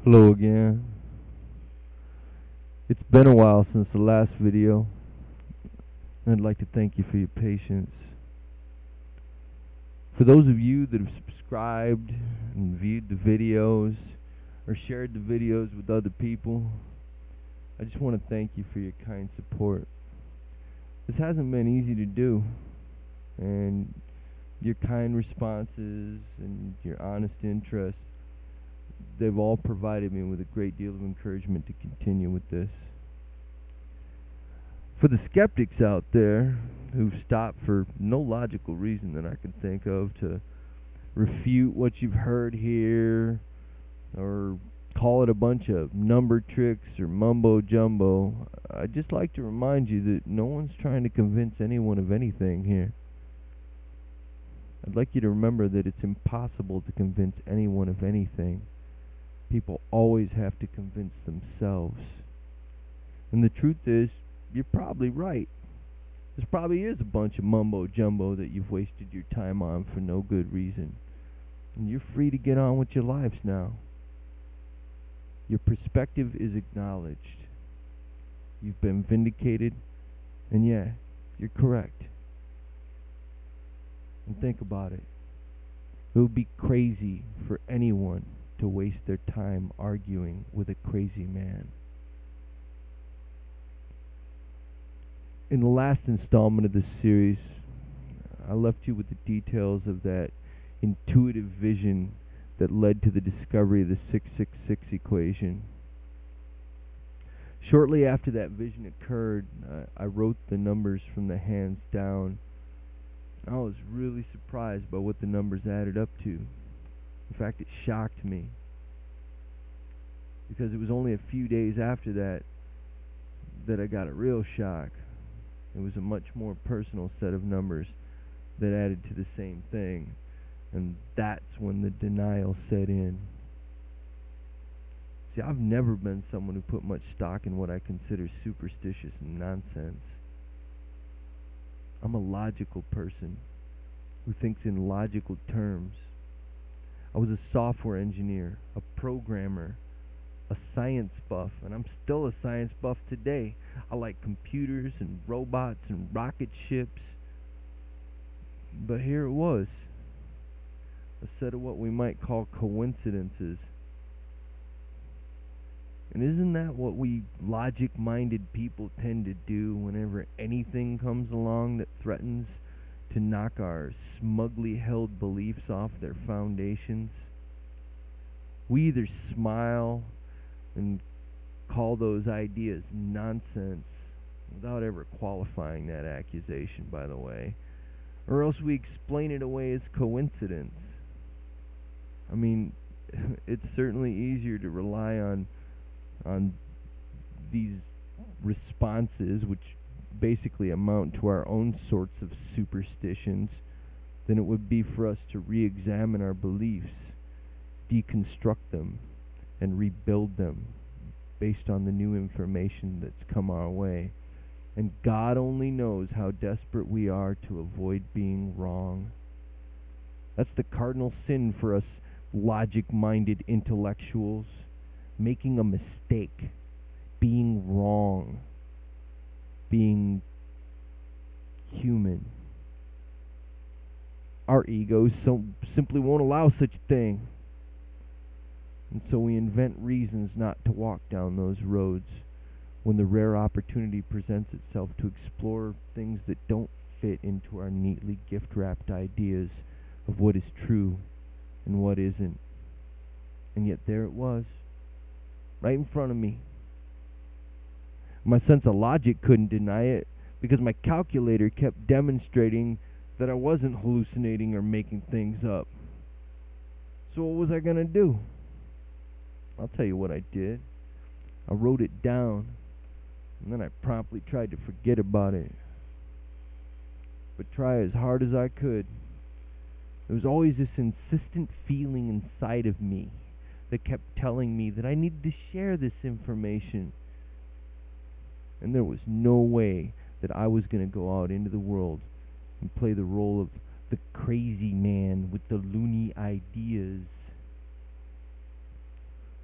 Hello again. It's been a while since the last video. I'd like to thank you for your patience. For those of you that have subscribed and viewed the videos or shared the videos with other people, I just want to thank you for your kind support. This hasn't been easy to do, and your kind responses and your honest interest, they've all provided me with a great deal of encouragement to continue with this. For the skeptics out there who've stopped for no logical reason that I can think of to refute what you've heard here or call it a bunch of number tricks or mumbo jumbo, I'd just like to remind you that no one's trying to convince anyone of anything here. I'd like you to remember that it's impossible to convince anyone of anything. People always have to convince themselves. And the truth is, you're probably right. This probably is a bunch of mumbo jumbo that you've wasted your time on for no good reason. And you're free to get on with your lives now. Your perspective is acknowledged. You've been vindicated, and yeah, you're correct. And think about it. It would be crazy for anyone to waste their time arguing with a crazy man. In the last installment of this series, I left you with the details of that intuitive vision that led to the discovery of the 666 equation. Shortly after that vision occurred, I wrote the numbers from the hands down. I was really surprised by what the numbers added up to. In fact, it shocked me, because it was only a few days after that I got a real shock. It was a much more personal set of numbers that added to the same thing, and that's when the denial set in. See, I've never been someone who put much stock in what I consider superstitious nonsense. I'm a logical person who thinks in logical terms. I was a software engineer, a programmer, a science buff, and I'm still a science buff today. I like computers and robots and rocket ships. But here it was, a set of what we might call coincidences. And isn't that what we logic-minded people tend to do whenever anything comes along that threatens to knock our smugly held beliefs off their foundations? We either smile and call those ideas nonsense, without ever qualifying that accusation, by the way, or else we explain it away as coincidence. I mean, it's certainly easier to rely on these responses, which basically amount to our own sorts of superstitions, than it would be for us to re-examine our beliefs, deconstruct them, and rebuild them based on the new information that's come our way. And God only knows how desperate we are to avoid being wrong. That's the cardinal sin for us logic-minded intellectuals: making a mistake, being wrong, being human. Our egos simply won't allow such a thing. And so we invent reasons not to walk down those roads when the rare opportunity presents itself to explore things that don't fit into our neatly gift-wrapped ideas of what is true and what isn't. And yet there it was, right in front of me. My sense of logic couldn't deny it, because my calculator kept demonstrating that I wasn't hallucinating or making things up. So what was I going to do? I'll tell you what I did. I wrote it down, and then I promptly tried to forget about it. But try as hard as I could, there was always this insistent feeling inside of me that kept telling me that I needed to share this information. And there was no way that I was going to go out into the world and play the role of the crazy man with the loony ideas.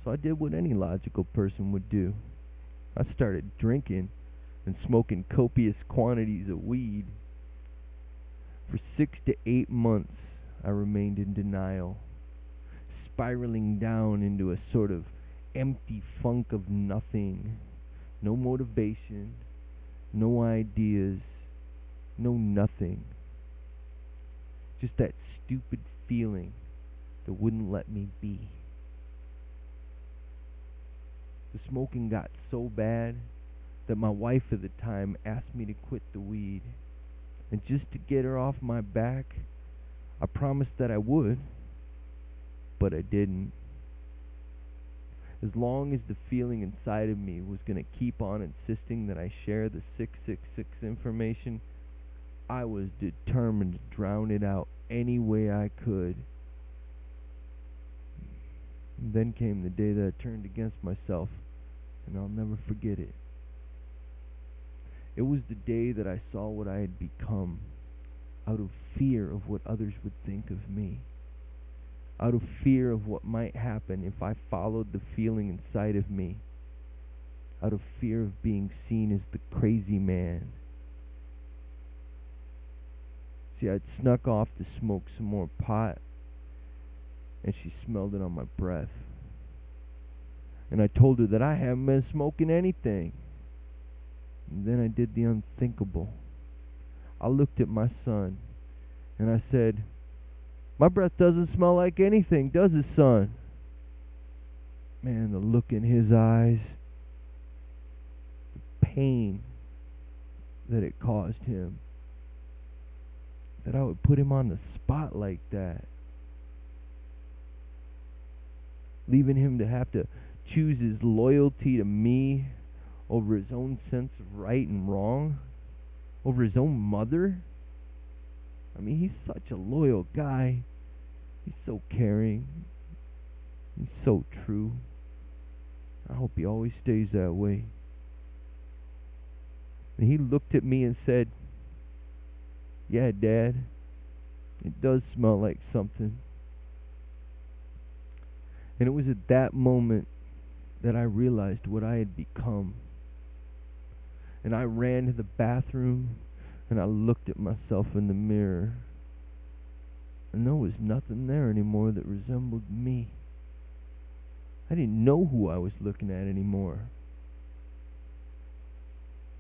So I did what any logical person would do. I started drinking and smoking copious quantities of weed. For 6 to 8 months, I remained in denial, spiraling down into a sort of empty funk of nothing. No motivation, no ideas, no nothing. Just that stupid feeling that wouldn't let me be. The smoking got so bad that my wife at the time asked me to quit the weed. And just to get her off my back, I promised that I would, but I didn't. As long as the feeling inside of me was going to keep on insisting that I share the 666 information, I was determined to drown it out any way I could. And then came the day that I turned against myself, and I'll never forget it. It was the day that I saw what I had become, out of fear of what others would think of me, out of fear of what might happen if I followed the feeling inside of me, out of fear of being seen as the crazy man. See, I'd snuck off to smoke some more pot, and she smelled it on my breath. And I told her that I haven't been smoking anything. And then I did the unthinkable. I looked at my son, and I said, "My breath doesn't smell like anything, does it, son?" Man, the look in his eyes, the pain that it caused him, that I would put him on the spot like that, leaving him to have to choose his loyalty to me over his own sense of right and wrong, over his own mother. I mean, he's such a loyal guy. He's so caring. He's so true. I hope he always stays that way. And he looked at me and said, "Yeah, Dad, it does smell like something." And it was at that moment that I realized what I had become. And I ran to the bathroom and I looked at myself in the mirror. And there was nothing there anymore that resembled me. I didn't know who I was looking at anymore.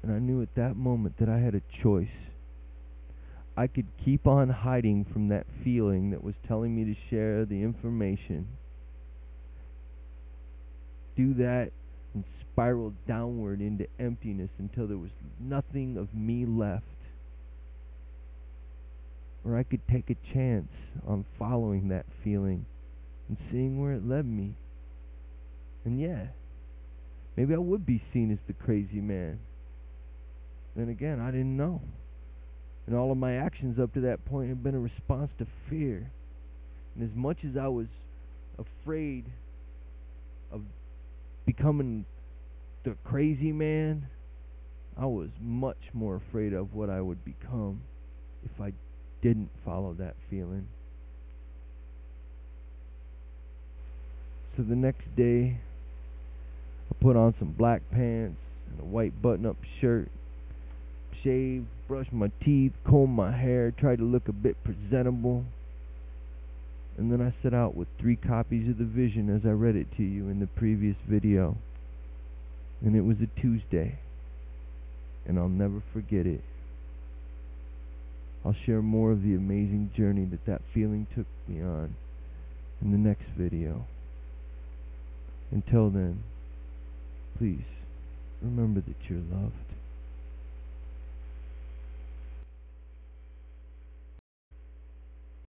And I knew at that moment that I had a choice. I could keep on hiding from that feeling that was telling me to share the information. Do that and spiral downward into emptiness until there was nothing of me left. Or I could take a chance on following that feeling and seeing where it led me. And yeah, maybe I would be seen as the crazy man. Then again, I didn't know. And all of my actions up to that point had been a response to fear. And as much as I was afraid of becoming the crazy man, I was much more afraid of what I would become if I didn't follow that feeling. So the next day, I put on some black pants and a white button-up shirt, shaved, brushed my teeth, combed my hair, tried to look a bit presentable. And then I set out with 3 copies of the Vision as I read it to you in the previous video. And it was a Tuesday, and I'll never forget it. I'll share more of the amazing journey that feeling took me on in the next video. Until then, please remember that you're loved.